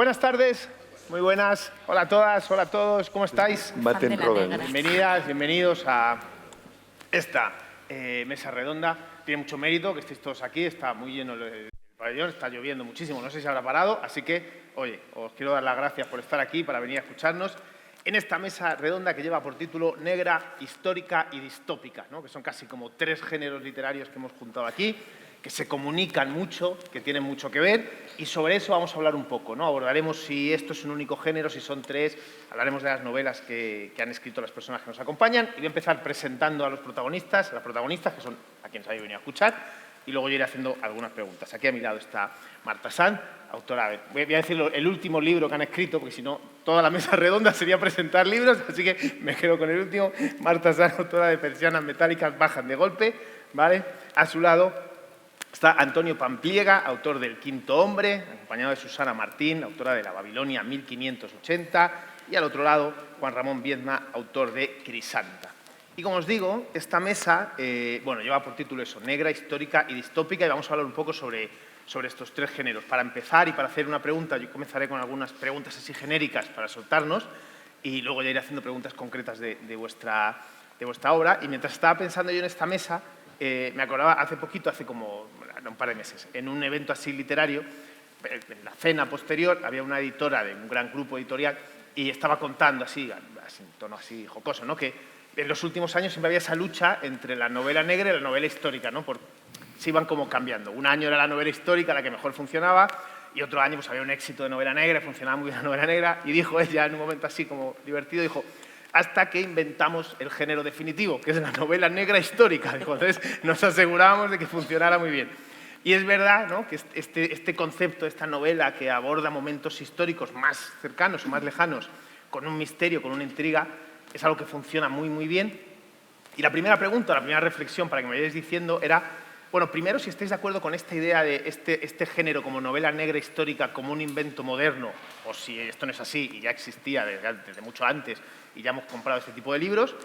Buenas tardes, muy buenas. Hola a todas, hola a todos, ¿cómo estáis? Maten Robin. Bienvenidas, bienvenidos a esta mesa redonda. Tiene mucho mérito que estéis todos aquí, está muy lleno el pabellón, está lloviendo muchísimo, no sé si habrá parado, así que, oye, os quiero dar las gracias por estar aquí, para venir a escucharnos en esta mesa redonda que lleva por título Negra, Histórica y Distópica, ¿no? Que son casi como 3 géneros literarios que hemos juntado aquí, que se comunican mucho, que tienen mucho que ver, y sobre eso vamos a hablar un poco, ¿no? Abordaremos si esto es un único género, si son 3, hablaremos de las novelas que han escrito las personas que nos acompañan, y voy a empezar presentando a los protagonistas, las protagonistas, que son a quienes habéis venido a escuchar, y luego yo iré haciendo algunas preguntas. Aquí a mi lado está Marta Sanz, autora, voy a decir el último libro que han escrito, porque si no, toda la mesa redonda sería presentar libros, así que me quedo con el último. Marta Sanz, autora de Persianas metálicas bajan de golpe, ¿vale? A su lado está Antonio Pampliega, autor del Quinto hombre, acompañado de Susana Martín, autora de La Babilonia 1580, y al otro lado, Juan Ramón Viedma, autor de Crisanta. Y como os digo, esta mesa lleva por título eso, Negra, Histórica y Distópica, y vamos a hablar un poco sobre estos 3 géneros. Para empezar y para hacer una pregunta, yo comenzaré con algunas preguntas así genéricas para soltarnos, y luego ya iré haciendo preguntas concretas de vuestra obra. Y mientras estaba pensando yo en esta mesa, me acordaba hace poquito, hace como un par de meses, en un evento así literario, en la cena posterior, había una editora de un gran grupo editorial y estaba contando así en tono así jocoso, ¿no? Que en los últimos años siempre había esa lucha entre la novela negra y la novela histórica, ¿no? Se iban como cambiando. Un año era la novela histórica la que mejor funcionaba y otro año pues había un éxito de novela negra, funcionaba muy bien la novela negra, y dijo ella en un momento así como divertido, dijo, hasta que inventamos el género definitivo, que es la novela negra histórica. Dijo, entonces nos asegurábamos de que funcionara muy bien. Y es verdad, ¿no?, que este concepto, esta novela que aborda momentos históricos más cercanos o más lejanos, con un misterio, con una intriga, es algo que funciona muy, muy bien. Y la primera pregunta, la primera reflexión para que me vayáis diciendo era, bueno, primero, si estáis de acuerdo con esta idea de este género como novela negra histórica como un invento moderno, o si esto no es así y ya existía desde mucho antes y ya hemos comprado este tipo de libros.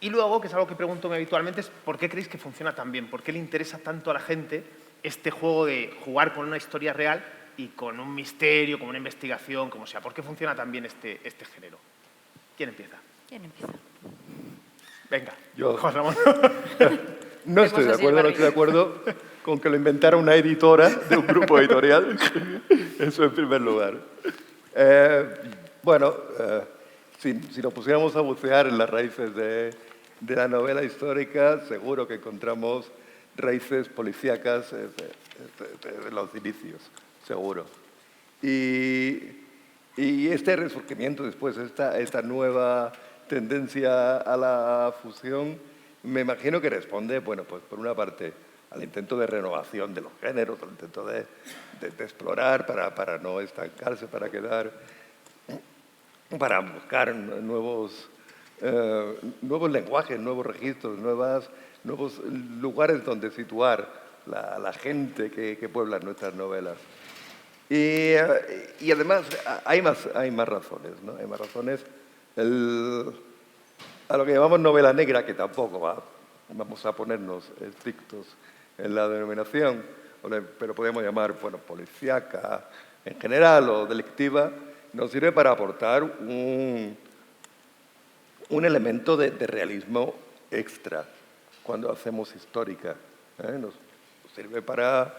Y luego, que es algo que pregunto muy habitualmente, es ¿por qué creéis que funciona tan bien? ¿Por qué le interesa tanto a la gente este juego de jugar con una historia real y con un misterio, con una investigación, como sea? ¿Por qué funciona tan bien este género? ¿Quién empieza? ¿Quién empieza? Venga, Yo. Juan Ramón. No estoy de acuerdo con que lo inventara una editora de un grupo editorial. Eso en primer lugar. Si nos pusiéramos a bucear en las raíces de la novela histórica, seguro que encontramos raíces policíacas de los inicios, seguro. Y este resurgimiento después, esta nueva tendencia a la fusión, me imagino que responde, bueno, pues por una parte al intento de renovación de los géneros, al intento de explorar para no estancarse, para buscar nuevos lenguajes, nuevos registros, nuevos lugares donde situar la gente que puebla nuestras novelas. Y además hay más razones, ¿no? Hay más razones. A lo que llamamos novela negra, que tampoco vamos a ponernos estrictos en la denominación, pero podemos llamar, bueno, policíaca en general o delictiva, nos sirve para aportar un elemento de realismo extra cuando hacemos histórica. Nos sirve para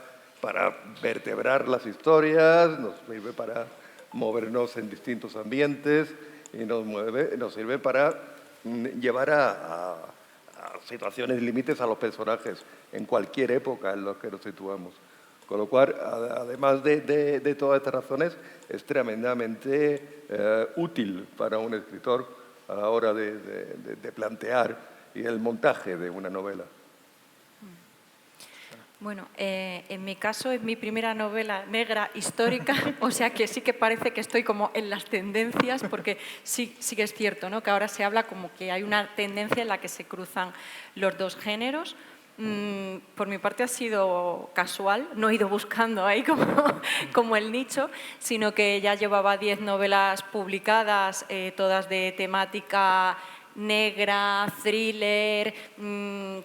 vertebrar las historias, nos sirve para movernos en distintos ambientes y nos sirve para llevar a situaciones límites a los personajes en cualquier época en la que nos situamos. Con lo cual, además de todas estas razones, es tremendamente útil para un escritor a la hora de plantear y el montaje de una novela. Bueno, en mi caso es mi primera novela negra histórica, o sea que sí que parece que estoy como en las tendencias, porque sí que es cierto, ¿no?, que ahora se habla como que hay una tendencia en la que se cruzan los 2 géneros. Por mi parte ha sido casual, no he ido buscando ahí como el nicho, sino que ya llevaba 10 novelas publicadas, todas de temática negra, thriller,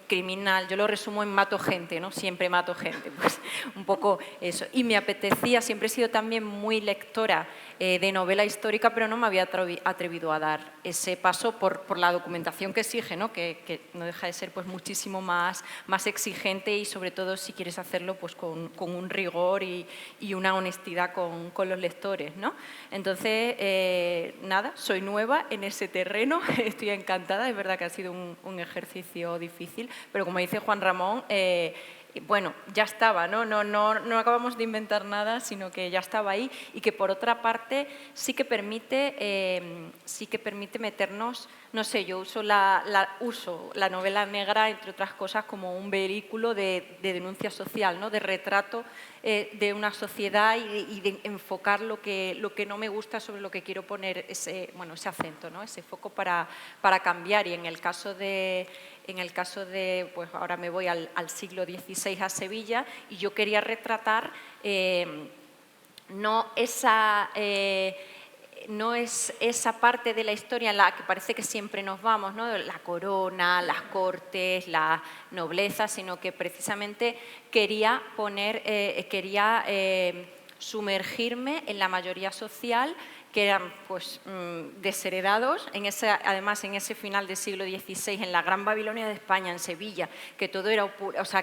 criminal. Yo lo resumo en mato gente, ¿no? Siempre mato gente, pues un poco eso. Y me apetecía, siempre he sido también muy lectora de novela histórica, pero no me había atrevido a dar ese paso por la documentación que exige, ¿no? Que no deja de ser pues, muchísimo más exigente y sobre todo si quieres hacerlo pues, con un rigor y una honestidad con los lectores, ¿no? Entonces, nada, soy nueva en ese terreno, estoy encantada, es verdad que ha sido un ejercicio difícil, pero como dice Juan Ramón, bueno, ya estaba, ¿no? No acabamos de inventar nada, sino que ya estaba ahí y que por otra parte sí que permite meternos, no sé, yo uso la novela negra, entre otras cosas, como un vehículo de denuncia social, ¿no? De retrato de una sociedad y de enfocar lo que no me gusta sobre lo que quiero poner ese acento, ¿no? Ese foco para cambiar. Y en el caso de, pues ahora me voy al siglo XVI a Sevilla y yo quería retratar no es esa parte de la historia en la que parece que siempre nos vamos, ¿no? La corona, las cortes, la nobleza, sino que precisamente quería sumergirme en la mayoría social, que eran pues, desheredados, además en ese final del siglo XVI, en la Gran Babilonia de España, en Sevilla, que todo era,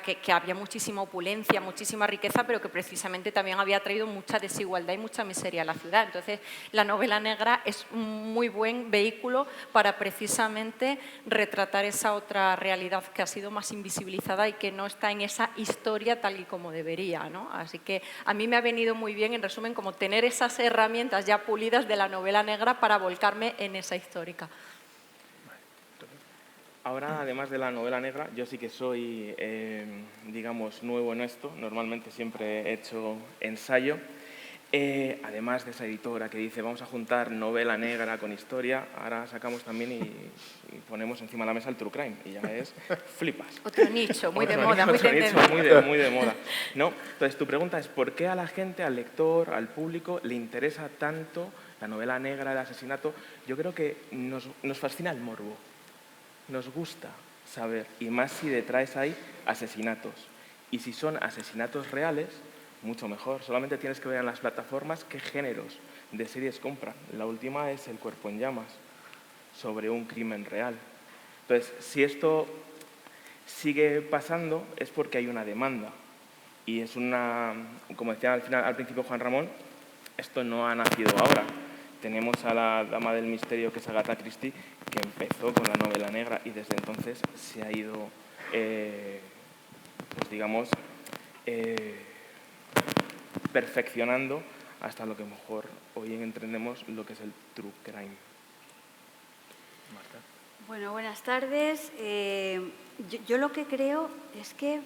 que había muchísima opulencia, muchísima riqueza, pero que precisamente también había traído mucha desigualdad y mucha miseria a la ciudad. Entonces, la novela negra es un muy buen vehículo para precisamente retratar esa otra realidad que ha sido más invisibilizada y que no está en esa historia tal y como debería, ¿no? Así que a mí me ha venido muy bien, en resumen, como tener esas herramientas ya pulidas de la novela negra para volcarme en esa histórica. Ahora, además de la novela negra, yo sí que soy, digamos, nuevo en esto. Normalmente siempre he hecho ensayo. Además de esa editora que dice vamos a juntar novela negra con historia, ahora sacamos también y ponemos encima de la mesa el true crime y ya es flipas. Otro nicho, muy de moda, muy tendencia. Muy de moda. ¿No? Entonces tu pregunta es ¿por qué a la gente, al lector, al público le interesa tanto la novela negra, el asesinato? Yo creo que nos fascina el morbo, nos gusta saber, y más si detrás hay asesinatos. Y si son asesinatos reales, mucho mejor. Solamente tienes que ver en las plataformas qué géneros de series compran. La última es El cuerpo en llamas, sobre un crimen real. Entonces, si esto sigue pasando es porque hay una demanda. Y es como decía al principio Juan Ramón, esto no ha nacido ahora. Tenemos a la dama del misterio, que es Agatha Christie, que empezó con la novela negra y desde entonces se ha ido, pues digamos, perfeccionando hasta lo que mejor hoy entendemos lo que es el true crime. Marta. Bueno, buenas tardes. Yo lo que creo es que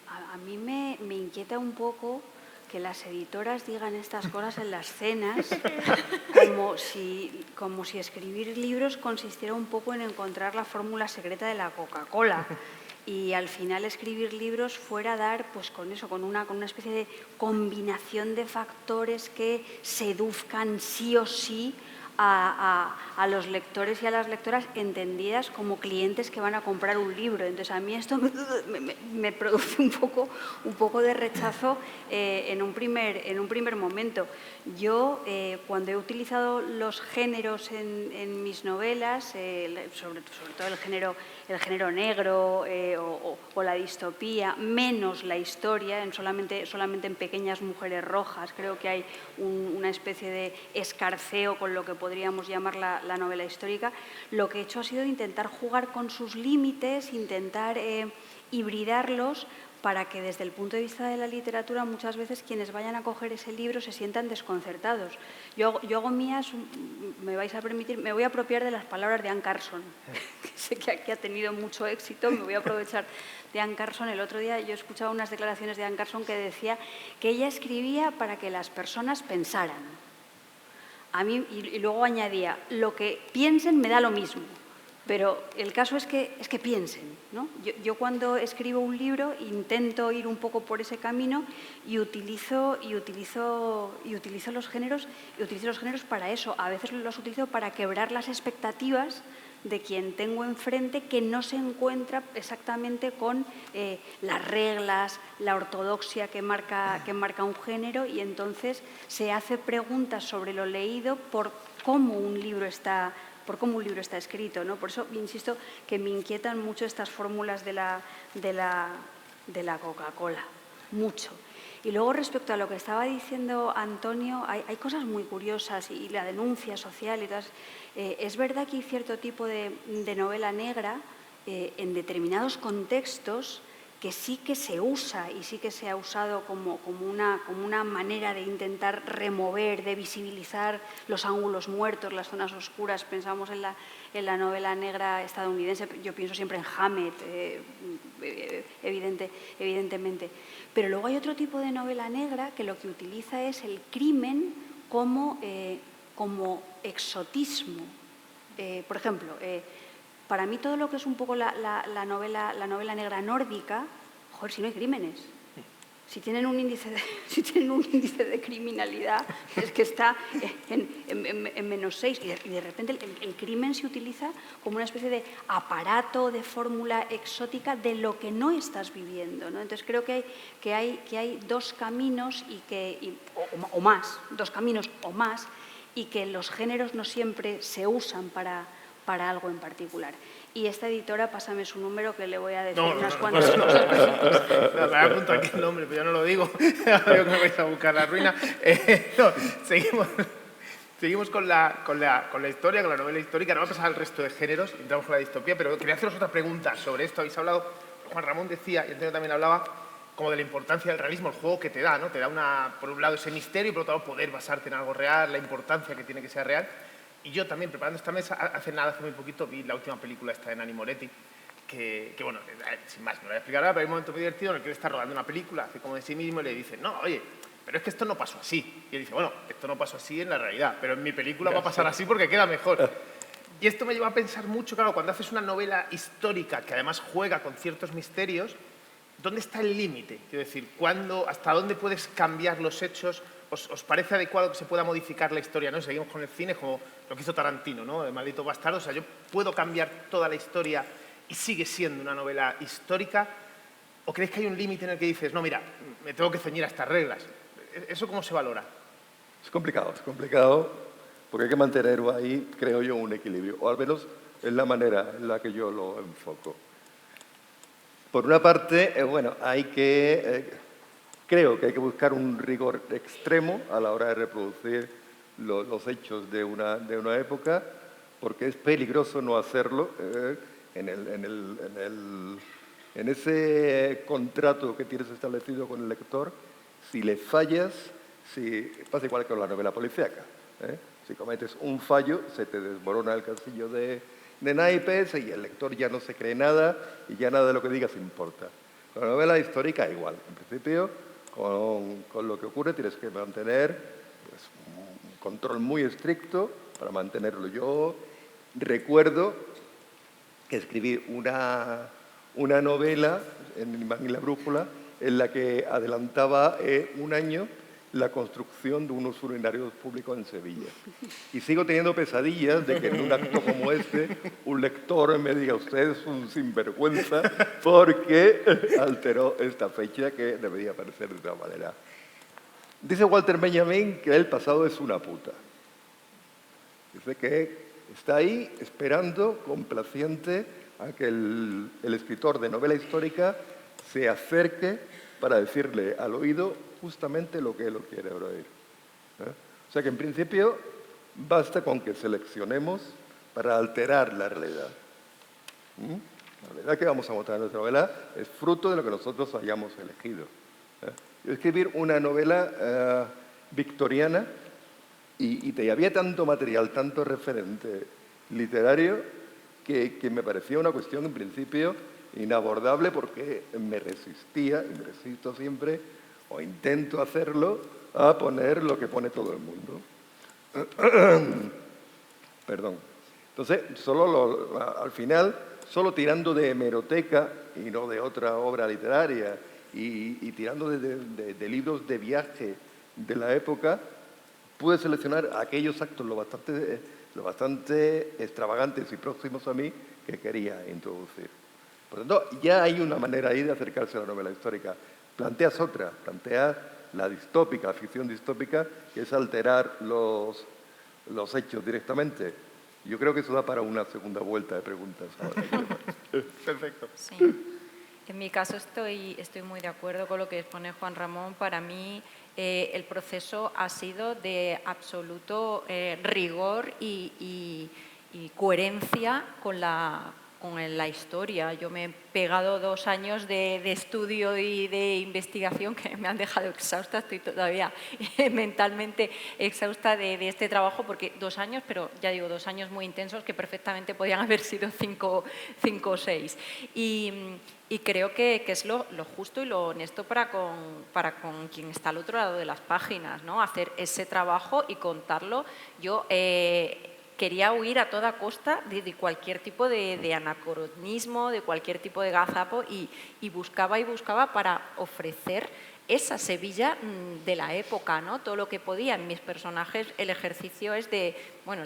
a mí me inquieta un poco que las editoras digan estas cosas en las cenas, como si escribir libros consistiera un poco en encontrar la fórmula secreta de la Coca-Cola. Y al final escribir libros fuera dar, pues con eso, con una especie de combinación de factores que seduzcan sí o sí a los lectores y a las lectoras entendidas como clientes que van a comprar un libro. Entonces a mí esto me produce un poco de rechazo en un primer momento. Yo cuando he utilizado los géneros en mis novelas, sobre todo el género negro o la distopía, menos la historia, solamente en Pequeñas mujeres rojas, creo que hay una especie de escarceo con lo que podríamos llamar la novela histórica. Lo que he hecho ha sido intentar jugar con sus límites, intentar hibridarlos para que desde el punto de vista de la literatura muchas veces quienes vayan a coger ese libro se sientan desconcertados. Yo hago mías, me vais a permitir, me voy a apropiar de las palabras de Anne Carson, que sé que aquí ha tenido mucho éxito, me voy a aprovechar de Anne Carson. El otro día yo escuchaba unas declaraciones de Anne Carson que decía que ella escribía para que las personas pensaran. A mí, y luego añadía, lo que piensen me da lo mismo. Pero el caso es que piensen, ¿no? Yo cuando escribo un libro intento ir un poco por ese camino y utilizo los géneros para eso. A veces los utilizo para quebrar las expectativas de quien tengo enfrente que no se encuentra exactamente con las reglas, la ortodoxia que marca un género, y entonces se hace preguntas sobre lo leído por cómo un libro está escrito, ¿no? Por eso insisto que me inquietan mucho estas fórmulas de la Coca-Cola, mucho. Y luego, respecto a lo que estaba diciendo Antonio, hay cosas muy curiosas, y la denuncia social y todas. Es verdad que hay cierto tipo de novela negra en determinados contextos que sí que se usa, y sí que se ha usado como una manera de intentar remover, de visibilizar los ángulos muertos, las zonas oscuras. Pensamos en la novela negra estadounidense, yo pienso siempre en Hammett, evidentemente. Pero luego hay otro tipo de novela negra que lo que utiliza es el crimen como exotismo. Por ejemplo, para mí todo lo que es un poco la novela negra nórdica, joder, si no hay crímenes. Si tienen un índice de criminalidad, es que está en -6, y de repente el crimen se utiliza como una especie de aparato, de fórmula exótica de lo que no estás viviendo, ¿no? Entonces creo que hay dos caminos o más, y que los géneros no siempre se usan para algo en particular. Y esta editora, pásame su número, que le voy a decir unas cuantas cosas. Me apunto aquí el nombre, pero yo no lo digo. Digo que me vais a buscar la ruina. Seguimos con la historia, con la novela histórica. No va a pasar al resto de géneros, entramos con la distopía, pero quería haceros otra pregunta sobre esto. Habéis hablado, Juan Ramón decía, y Antonio también hablaba, como de la importancia del realismo, el juego que te da, ¿no? Te da por un lado ese misterio y por otro lado poder basarte en algo real, la importancia que tiene que ser real. Y yo también, preparando esta mesa, hace muy poquito, vi la última película esta de Nanni Moretti, que bueno, sin más, no lo voy a explicar ahora, pero hay un momento muy divertido en el que él está rodando una película, hace como de sí mismo, y le dice, no, oye, pero es que esto no pasó así. Y él dice, bueno, esto no pasó así en la realidad, pero en mi película va a pasar así porque queda mejor. Y esto me lleva a pensar mucho, claro, cuando haces una novela histórica que además juega con ciertos misterios, ¿dónde está el límite? Quiero decir, ¿hasta dónde puedes cambiar los hechos? ¿Os parece adecuado que se pueda modificar la historia? ¿No? Seguimos con el cine, como lo que hizo Tarantino, ¿no? De Malditos Bastardos. O sea, yo puedo cambiar toda la historia y sigue siendo una novela histórica. ¿O creéis que hay un límite en el que dices, no, mira, me tengo que ceñir a estas reglas? ¿Eso cómo se valora? Es complicado, porque hay que mantener ahí, creo yo, un equilibrio, o al menos es la manera en la que yo lo enfoco. Por una parte, creo que hay que buscar un rigor extremo a la hora de reproducir los hechos de una época, porque es peligroso no hacerlo en ese contrato que tienes establecido con el lector. Si le fallas, pasa igual que con la novela policíaca. Si cometes un fallo, se te desmorona el castillo de naipes y el lector ya no se cree nada y ya nada de lo que digas importa. Con la novela histórica igual. En principio, con lo que ocurre tienes que mantener un control muy estricto para mantenerlo. Yo recuerdo que escribí una novela en Iván y la brújula en la que adelantaba un año la construcción de unos urinarios públicos en Sevilla. Y sigo teniendo pesadillas de que en un acto como este un lector me diga, usted es un sinvergüenza porque alteró esta fecha que debería aparecer de otra manera. Dice Walter Benjamin que el pasado es una puta. Dice que está ahí esperando, complaciente, a que el escritor de novela histórica se acerque para decirle al oído justamente lo que él quiere oír. O sea que en principio basta con que seleccionemos para alterar la realidad. La realidad que vamos a mostrar en nuestra novela es fruto de lo que nosotros hayamos elegido. Yo escribí una novela victoriana y había tanto material, tanto referente literario que me parecía una cuestión en principio inabordable porque me resistía, y me resisto siempre, o intento hacerlo, a poner lo que pone todo el mundo. Perdón. Entonces, al final, solo tirando de hemeroteca y no de otra obra literaria y tirando de libros de viaje de la época, pude seleccionar aquellos actos lo bastante lo bastante extravagantes y próximos a mí que quería introducir. Por lo tanto, ya hay una manera ahí de acercarse a la novela histórica. Planteas otra, planteas la distópica, la ficción distópica, que es alterar los hechos directamente. Yo creo que eso da para una segunda vuelta de preguntas. Perfecto. Sí. En mi caso estoy muy de acuerdo con lo que expone Juan Ramón. Para mí el proceso ha sido de absoluto rigor y coherencia con la historia. Yo me he pegado 2 años de estudio y de investigación que me han dejado exhausta. Estoy todavía mentalmente exhausta de este trabajo porque 2 años, pero ya digo, 2 años muy intensos que perfectamente podían haber sido 5 o 6. Y creo que es lo justo y lo honesto para con quien está al otro lado de las páginas, ¿no? Hacer ese trabajo y contarlo. Yo quería huir a toda costa de cualquier tipo de anacronismo, de cualquier tipo de gazapo y buscaba para ofrecer esa Sevilla de la época, ¿no? Todo lo que podía. En mis personajes el ejercicio es el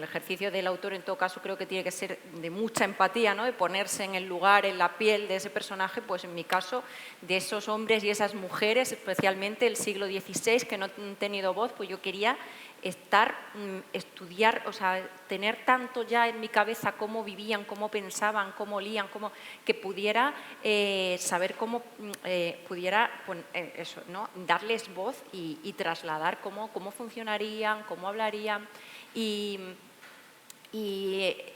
ejercicio del autor en todo caso creo que tiene que ser de mucha empatía, ¿no? De ponerse en el lugar, en la piel de ese personaje, pues en mi caso de esos hombres y esas mujeres, especialmente del siglo XVI que no han tenido voz, pues yo quería estudiar, o sea, tener tanto ya en mi cabeza cómo vivían, cómo pensaban, cómo olían, que pudiera saber cómo pudiera eso, ¿no? Darles voz y trasladar cómo funcionarían, cómo hablarían y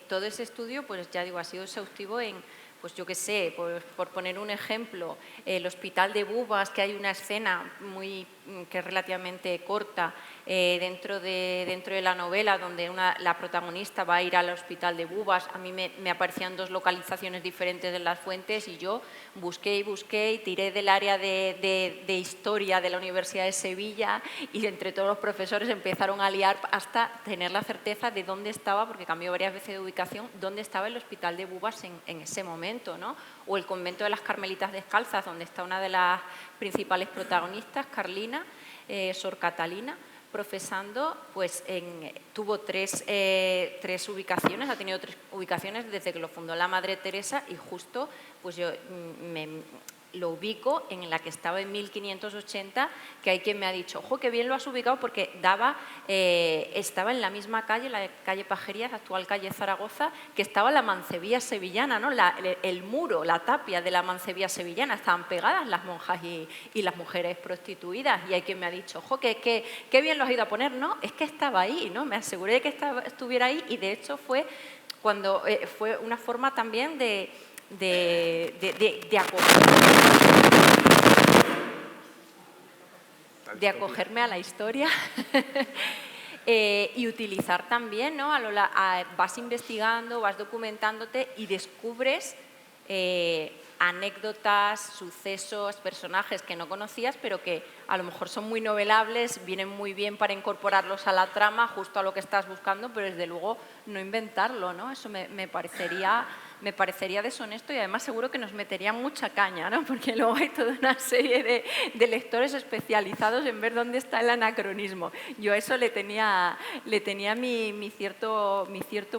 todo ese estudio, pues ya digo, ha sido exhaustivo en, pues yo qué sé, por poner un ejemplo, el Hospital de Bubas, que hay una escena que es relativamente corta dentro de la novela donde la protagonista va a ir al Hospital de Bubas. A mí me aparecían 2 localizaciones diferentes de las fuentes y yo busqué y tiré del área de historia de la Universidad de Sevilla y entre todos los profesores empezaron a liar hasta tener la certeza de dónde estaba, porque cambió varias veces de ubicación, dónde estaba el Hospital de Bubas en ese momento, ¿no? O el convento de las Carmelitas Descalzas, donde está una de las principales protagonistas, Carlina, Sor Catalina, profesando, pues tuvo 3 ubicaciones, ha tenido 3 ubicaciones desde que lo fundó la Madre Teresa y justo pues yo lo ubico en la que estaba en 1580, que hay quien me ha dicho, ojo, qué bien lo has ubicado porque estaba en la misma calle, la calle Pajerías, actual calle Zaragoza, que estaba la mancebía sevillana, ¿no? El muro, la tapia de la mancebía sevillana, estaban pegadas las monjas y las mujeres prostituidas y hay quien me ha dicho, ojo, qué bien lo has ido a poner, ¿no? Es que estaba ahí, ¿no? Me aseguré que estuviera ahí y de hecho fue cuando fue una forma también de acogerme a la historia y utilizar también, ¿no? Vas investigando, vas documentándote y descubres anécdotas, sucesos, personajes que no conocías, pero que a lo mejor son muy novelables, vienen muy bien para incorporarlos a la trama, justo a lo que estás buscando, pero desde luego no inventarlo, ¿no? Eso me parecería deshonesto y además seguro que nos metería mucha caña, ¿no? Porque luego hay toda una serie de lectores especializados en ver dónde está el anacronismo. Yo a eso le tenía mi cierto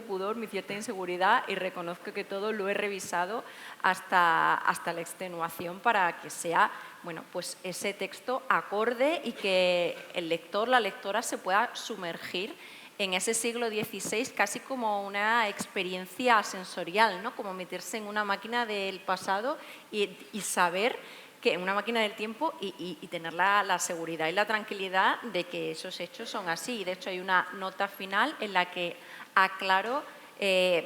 pudor, mi cierta inseguridad y reconozco que todo lo he revisado hasta la extenuación para que sea, bueno, pues ese texto acorde y que el lector, la lectora se pueda sumergir en ese siglo XVI casi como una experiencia sensorial, ¿no? Como meterse en una máquina del pasado y saber que una máquina del tiempo y tener la seguridad y la tranquilidad de que esos hechos son así. De hecho, hay una nota final en la que aclaro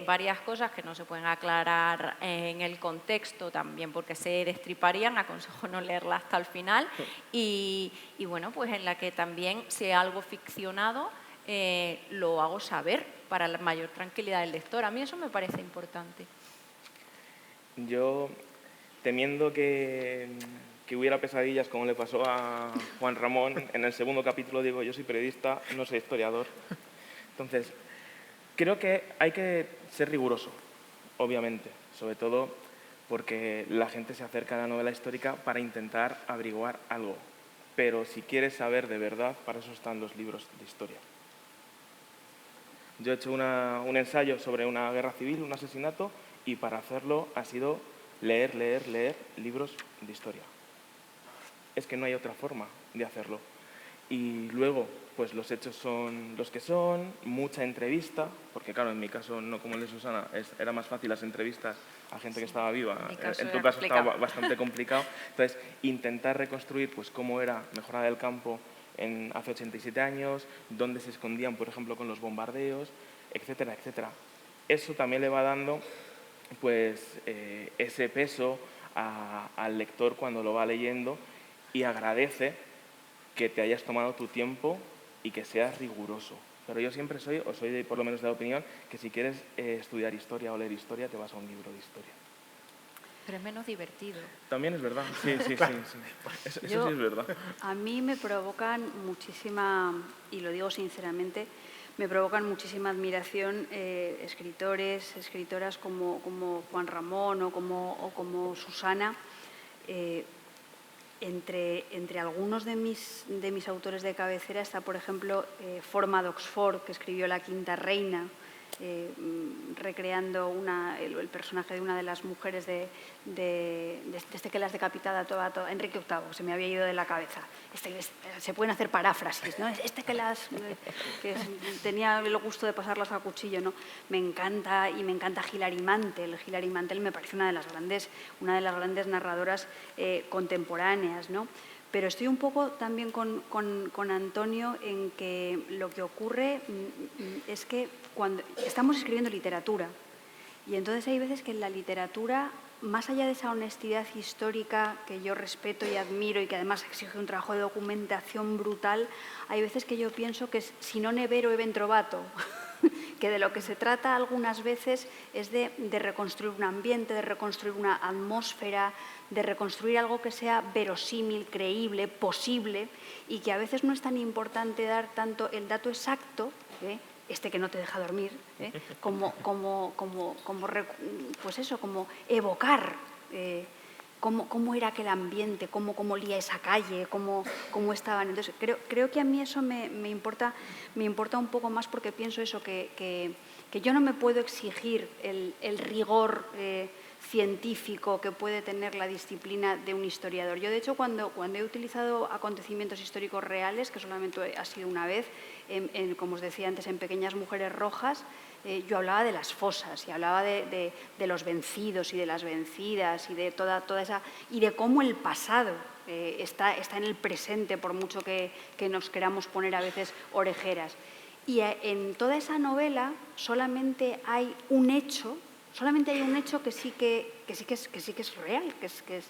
varias cosas que no se pueden aclarar en el contexto también porque se destriparían, aconsejo no leerla hasta el final y bueno, pues en la que también si hay algo ficcionado lo hago saber para la mayor tranquilidad del lector. A mí eso me parece importante. Yo, temiendo que hubiera pesadillas como le pasó a Juan Ramón, en el segundo capítulo digo, yo soy periodista, no soy historiador. Entonces, creo que hay que ser riguroso, obviamente, sobre todo porque la gente se acerca a la novela histórica para intentar averiguar algo. Pero si quieres saber de verdad, para eso están los libros de historia. Yo he hecho un ensayo sobre una guerra civil, un asesinato, y para hacerlo ha sido leer libros de historia. Es que no hay otra forma de hacerlo. Y luego, pues los hechos son los que son, mucha entrevista, porque claro, en mi caso, no como el de Susana, era más fácil las entrevistas a gente que estaba viva. En tu caso estaba bastante complicado. Entonces, intentar reconstruir pues cómo era Mejorada del Campo hace 87 años, dónde se escondían, por ejemplo, con los bombardeos, etcétera, etcétera. Eso también le va dando pues ese peso al lector cuando lo va leyendo y agradece que te hayas tomado tu tiempo y que seas riguroso. Pero yo siempre soy por lo menos de la opinión, que si quieres estudiar historia o leer historia, te vas a un libro de historia. Pero es menos divertido. También es verdad, sí. Eso sí es verdad. A mí me provocan muchísima, y lo digo sinceramente, me provocan muchísima admiración escritores, escritoras como Juan Ramón o como Susana. Entre algunos de mis autores de cabecera está, por ejemplo, Forma d'Oxford, que escribió La Quinta Reina, recreando el personaje de una de las mujeres de que las decapitada toda, Enrique VIII, se me había ido de la cabeza. Se pueden hacer paráfrasis, ¿no? Que tenía el gusto de pasarlas a cuchillo, ¿no? Me encanta Hilary Mantel. Hilary Mantel me parece una de las grandes narradoras contemporáneas, ¿no? Pero estoy un poco también con Antonio en que lo que ocurre es que cuando estamos escribiendo literatura, y entonces hay veces que en la literatura, más allá de esa honestidad histórica que yo respeto y admiro y que además exige un trabajo de documentación brutal, hay veces que yo pienso que es si non è vero, è ben trovato. Que de lo que se trata algunas veces es de reconstruir un ambiente, de reconstruir una atmósfera, de reconstruir algo que sea verosímil, creíble, posible, y que a veces no es tan importante dar tanto el dato exacto, que no te deja dormir, como evocar cómo era aquel ambiente, cómo olía esa calle, cómo estaban. Entonces, creo que a mí eso me importa un poco más, porque pienso eso, que yo no me puedo exigir el rigor científico que puede tener la disciplina de un historiador. Yo, de hecho, cuando he utilizado acontecimientos históricos reales, que solamente ha sido una vez, como os decía antes, en Pequeñas Mujeres Rojas, yo hablaba de las fosas y hablaba de los vencidos y de las vencidas y de toda esa, y de cómo el pasado está en el presente, por mucho que nos queramos poner a veces orejeras. Y en toda esa novela solamente hay un hecho que sí que es real, que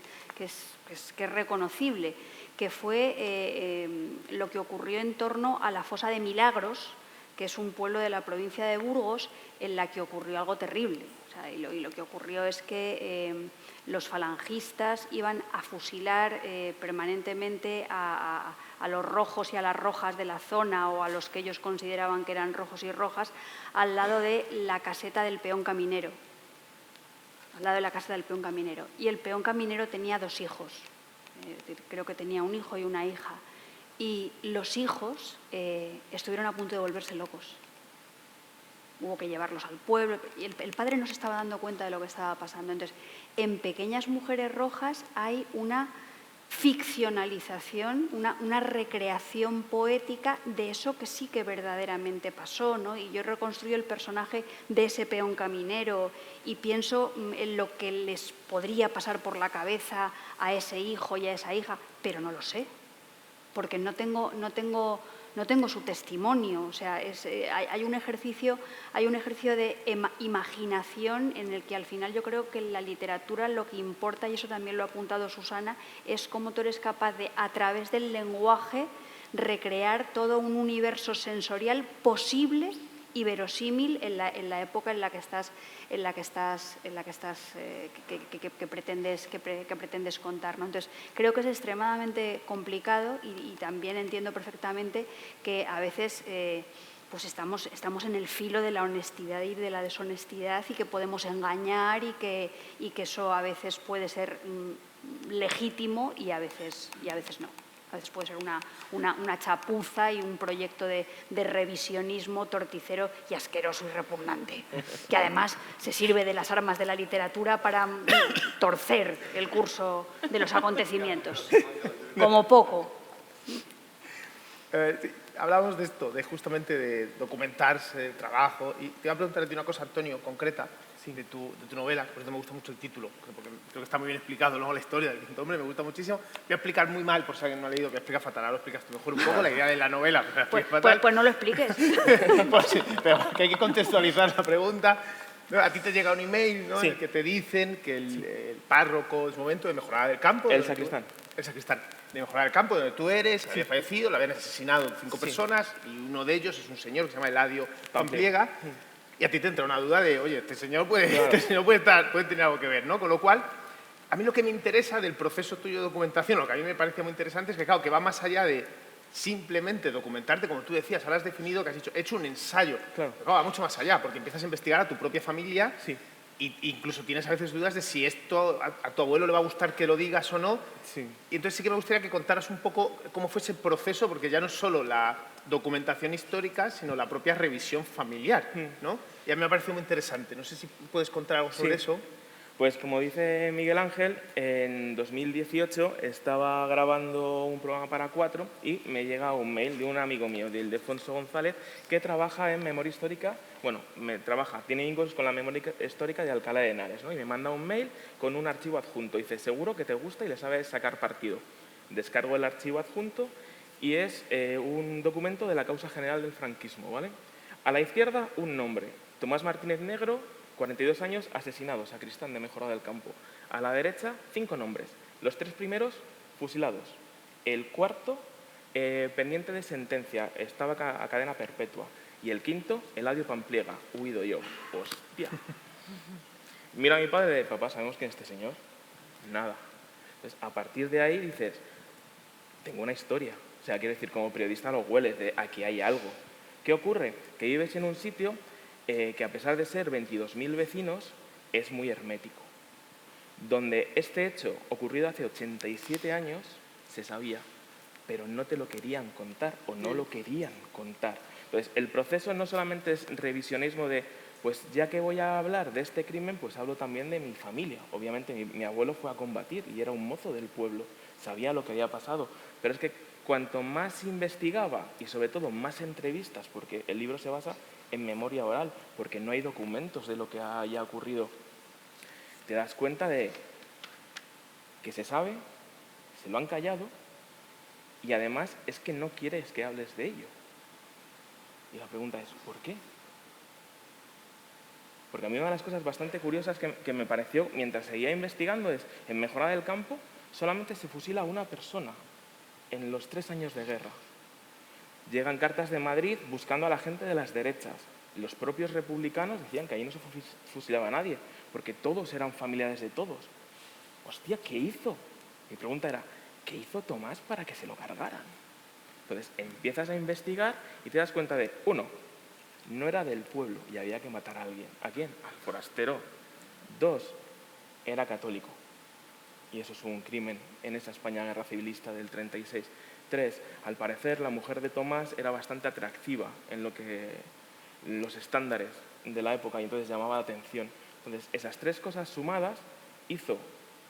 es reconocible, que fue lo que ocurrió en torno a la fosa de Milagros, que es un pueblo de la provincia de Burgos, en la que ocurrió algo terrible. O sea, y lo que ocurrió es que los falangistas iban a fusilar permanentemente a los rojos y a las rojas de la zona, o a los que ellos consideraban que eran rojos y rojas, al lado de la caseta del peón caminero. Al lado de la casa del peón caminero. Y el peón caminero tenía 2 hijos. Creo que tenía un hijo y una hija. Y los hijos estuvieron a punto de volverse locos. Hubo que llevarlos al pueblo. Y el padre no se estaba dando cuenta de lo que estaba pasando. Entonces, en Pequeñas Mujeres Rojas hay una ficcionalización, una recreación poética de eso que sí que verdaderamente pasó, ¿no? Y yo reconstruyo el personaje de ese peón caminero y pienso en lo que les podría pasar por la cabeza a ese hijo y a esa hija, pero no lo sé, porque no tengo su testimonio. O sea, hay un ejercicio de imaginación en el que al final yo creo que en la literatura lo que importa, y eso también lo ha apuntado Susana, es cómo tú eres capaz de, a través del lenguaje, recrear todo un universo sensorial posible y verosímil en la época en la que pretendes contar, ¿no? Entonces, creo que es extremadamente complicado y también entiendo perfectamente que a veces pues estamos en el filo de la honestidad y de la deshonestidad, y que podemos engañar y que eso a veces puede ser legítimo y a veces no. A veces puede ser una chapuza y un proyecto de revisionismo torticero y asqueroso y repugnante, que además se sirve de las armas de la literatura para torcer el curso de los acontecimientos, como poco. Sí, hablábamos de esto, justamente de documentarse, de trabajo, y te iba a preguntar a ti una cosa, Antonio, concreta, de tu novela, por eso me gusta mucho el título, porque creo que está muy bien explicado luego la historia del quinto hombre, me gusta muchísimo. Voy a explicar muy mal, por si alguien no ha leído, voy a explicar fatal, ahora lo explicas tú mejor un poco, la idea de la novela. Pues no lo expliques. Pues sí, pero que hay que contextualizar la pregunta. A ti te llega un email, ¿no? Sí. En el que te dicen que el párroco es momento de mejorar el campo. El sacristán. El sacristán. De mejorar el campo donde tú eres, había fallecido, lo habían asesinado 5 personas y uno de ellos es un señor que se llama Eladio Pampliega. Y a ti te entra una duda de, oye, este señor puede tener algo que ver, ¿no? Con lo cual, a mí lo que me interesa del proceso tuyo de documentación, lo que a mí me parece muy interesante es que, claro, que va más allá de simplemente documentarte, como tú decías, ahora has definido que has hecho un ensayo. Claro. Pero, claro, va mucho más allá, porque empiezas a investigar a tu propia familia. Sí. Y incluso tienes a veces dudas de si esto a tu abuelo le va a gustar que lo digas o no. Sí. Y entonces sí que me gustaría que contaras un poco cómo fue ese proceso, porque ya no es solo la documentación histórica, sino la propia revisión familiar, ¿no? Y a mí me ha parecido muy interesante. No sé si puedes contar algo sobre eso. Pues como dice Miguel Ángel, en 2018 estaba grabando un programa para 4 y me llega un mail de un amigo mío, de Ildefonso González, que trabaja en memoria histórica, tiene vínculos con la memoria histórica de Alcalá de Henares, ¿no? Y me manda un mail con un archivo adjunto. Dice, seguro que te gusta y le sabes sacar partido. Descargo el archivo adjunto y es un documento de la causa general del franquismo, ¿vale? A la izquierda, un nombre, Tomás Martínez Negro, 42 años, asesinado, sacristán de Mejorada del Campo. A la derecha, 5 nombres. Los 3 primeros, fusilados. El cuarto, pendiente de sentencia, estaba a cadena perpetua. Y el quinto, Eladio Pampliega, huido yo. ¡Hostia! Mira a mi padre, papá, ¿sabemos quién es este señor? Nada. Entonces, a partir de ahí dices, tengo una historia. O sea, quiero decir, como periodista lo hueles, de aquí hay algo. ¿Qué ocurre? Que vives en un sitio que a pesar de ser 22.000 vecinos, es muy hermético. Donde este hecho, ocurrido hace 87 años, se sabía, pero no te lo querían contar o no lo querían contar. Entonces, el proceso no solamente es revisionismo de, pues ya que voy a hablar de este crimen, pues hablo también de mi familia. Obviamente mi abuelo fue a combatir y era un mozo del pueblo, sabía lo que había pasado, pero es que cuanto más investigaba y sobre todo más entrevistas, porque el libro se basa en memoria oral, porque no hay documentos de lo que haya ocurrido, te das cuenta de que se sabe, se lo han callado y además es que no quieres que hables de ello. Y la pregunta es, ¿por qué? Porque a mí una de las cosas bastante curiosas que me pareció mientras seguía investigando es, en Mejorada del Campo solamente se fusila a una persona en los 3 años de guerra. Llegan cartas de Madrid buscando a la gente de las derechas. Los propios republicanos decían que ahí no se fusilaba a nadie, porque todos eran familiares de todos. Hostia, ¿qué hizo? Mi pregunta era, ¿qué hizo Tomás para que se lo cargaran? Entonces empiezas a investigar y te das cuenta de, 1, no era del pueblo y había que matar a alguien. ¿A quién? Al forastero. 2, era católico. Y eso es un crimen en esa España guerra civilista del 36. 3, al parecer la mujer de Tomás era bastante atractiva en los estándares de la época y entonces llamaba la atención. Entonces esas 3 cosas sumadas hizo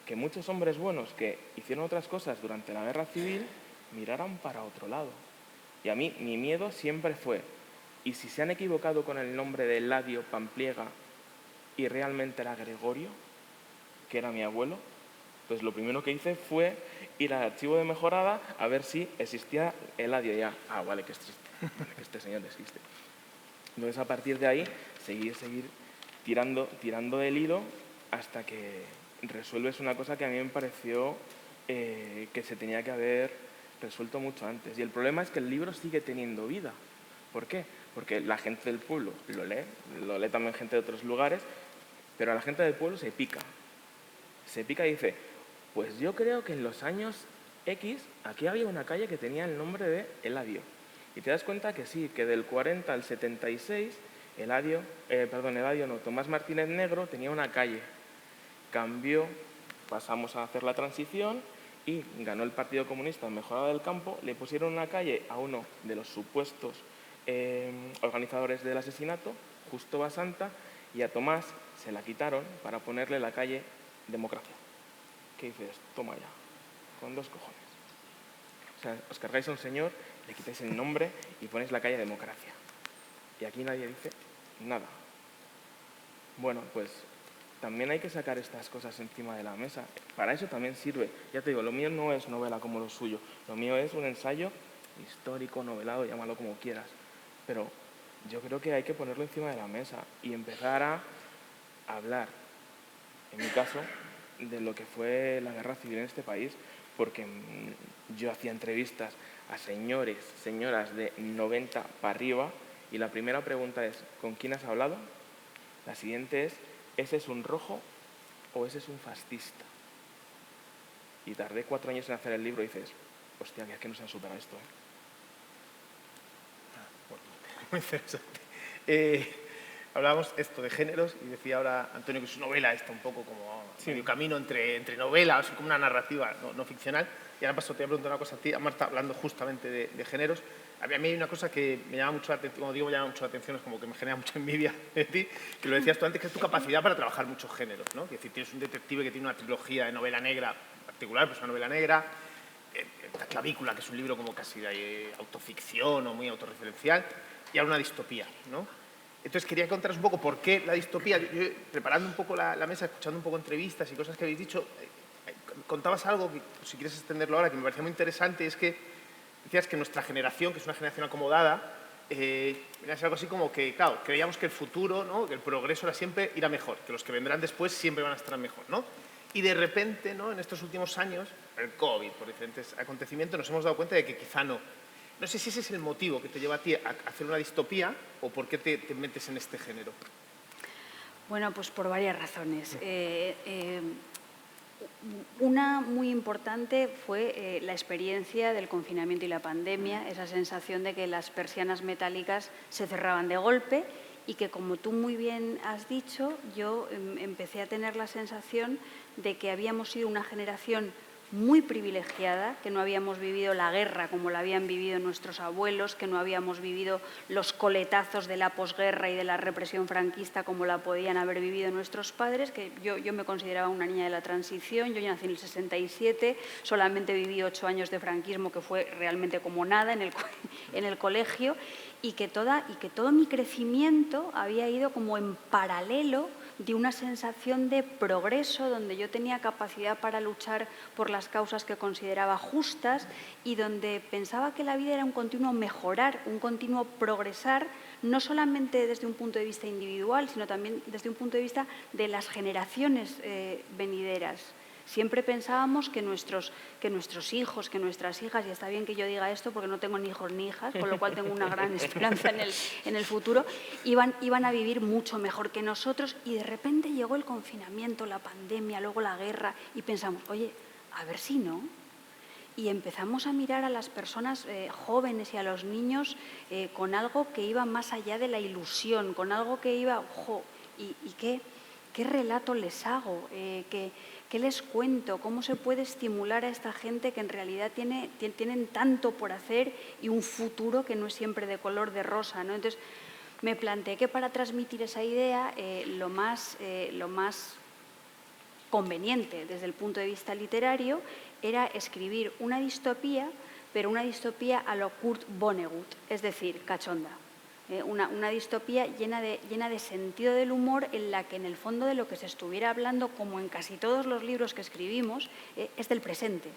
que muchos hombres buenos que hicieron otras cosas durante la guerra civil miraran para otro lado. Y a mí mi miedo siempre fue, ¿y si se han equivocado con el nombre de Eladio Pampliega y realmente era Gregorio, que era mi abuelo? Entonces lo primero que hice fue ir al archivo de Mejorada a ver si existía Eladio ya. Ah, vale, que existe, vale, que este señor existe. Entonces a partir de ahí seguir tirando del hilo hasta que resuelves una cosa que a mí me pareció que se tenía que haber resuelto mucho antes. Y el problema es que el libro sigue teniendo vida. ¿Por qué? Porque la gente del pueblo lo lee también gente de otros lugares, pero a la gente del pueblo se pica. Se pica y dice, pues yo creo que en los años X aquí había una calle que tenía el nombre de Eladio. Y te das cuenta que sí, que del 40 al 76, Tomás Martínez Negro tenía una calle. Cambió, pasamos a hacer la transición y ganó el Partido Comunista en Mejorada del Campo, le pusieron una calle a uno de los supuestos organizadores del asesinato, Justo Basanta, y a Tomás se la quitaron para ponerle la calle Democracia. ¿Qué dices? Toma ya, con 2 cojones. O sea, os cargáis a un señor, le quitáis el nombre y ponéis la calle Democracia. Y aquí nadie dice nada. Bueno, pues también hay que sacar estas cosas encima de la mesa. Para eso también sirve. Ya te digo, lo mío no es novela como lo suyo. Lo mío es un ensayo histórico, novelado, llámalo como quieras. Pero yo creo que hay que ponerlo encima de la mesa y empezar a hablar, en mi caso, de lo que fue la guerra civil en este país, porque yo hacía entrevistas a señores, señoras de 90 para arriba, y la primera pregunta es, ¿con quién has hablado? La siguiente es, ¿ese es un rojo o ese es un fascista? Y tardé 4 años en hacer el libro y dices, hostia, que es que no se han superado esto, ¿eh? Muy interesante. Hablábamos esto de géneros y decía ahora Antonio que su novela está un poco como medio camino entre novela, es como una narrativa no ficcional. Y ahora paso, te voy a preguntar una cosa a ti, a Marta, hablando justamente de géneros. A mí hay una cosa que me llama mucho la atención, como digo, me llama mucho la atención, es como que me genera mucha envidia de ti, que lo decías tú antes, que es tu capacidad para trabajar muchos géneros, ¿no? Es decir, tienes un detective que tiene una trilogía de novela negra particular, pues una novela negra, La clavícula, que es un libro como casi de autoficción o muy autorreferencial, y ahora una distopía, ¿no? Entonces quería que contaras un poco por qué la distopía. Yo, preparando un poco la mesa, escuchando un poco entrevistas y cosas que habéis dicho, contabas algo, que, si quieres extenderlo ahora, que me parecía muy interesante, es que decías que nuestra generación, que es una generación acomodada, era algo así como que, claro, creíamos que el futuro, ¿no?, que el progreso era siempre ir a mejor, que los que vendrán después siempre van a estar mejor, ¿no? Y de repente, ¿no?, en estos últimos años, el COVID, por diferentes acontecimientos, nos hemos dado cuenta de que quizá no. No sé si ese es el motivo que te lleva a ti a hacer una distopía o por qué te metes en este género. Bueno, pues por varias razones. Una muy importante fue la experiencia del confinamiento y la pandemia, esa sensación de que las persianas metálicas se cerraban de golpe y que, como tú muy bien has dicho, yo empecé a tener la sensación de que habíamos sido una generación muy privilegiada, que no habíamos vivido la guerra como la habían vivido nuestros abuelos, que no habíamos vivido los coletazos de la posguerra y de la represión franquista como la podían haber vivido nuestros padres, que yo me consideraba una niña de la transición, yo nací en el 67, solamente viví 8 años de franquismo, que fue realmente como nada en el colegio, y que todo mi crecimiento había ido como en paralelo de una sensación de progreso, donde yo tenía capacidad para luchar por las causas que consideraba justas y donde pensaba que la vida era un continuo mejorar, un continuo progresar, no solamente desde un punto de vista individual, sino también desde un punto de vista de las generaciones venideras. Siempre pensábamos que nuestros hijos, que nuestras hijas, y está bien que yo diga esto porque no tengo ni hijos ni hijas, con lo cual tengo una gran esperanza en el futuro, iban a vivir mucho mejor que nosotros, y de repente llegó el confinamiento, la pandemia, luego la guerra, y pensamos, oye, a ver si no. Y empezamos a mirar a las personas jóvenes y a los niños con algo que iba más allá de la ilusión, con algo que iba, ojo, ¿y qué relato les hago? ¿Qué les cuento? ¿Cómo se puede estimular a esta gente que en realidad tienen tanto por hacer y un futuro que no es siempre de color de rosa, ¿no? Entonces, me planteé que para transmitir esa idea lo más conveniente desde el punto de vista literario era escribir una distopía, pero una distopía a lo Kurt Vonnegut, es decir, cachonda. Una distopía llena de sentido del humor, en la que en el fondo de lo que se estuviera hablando, como en casi todos los libros que escribimos, es del presente,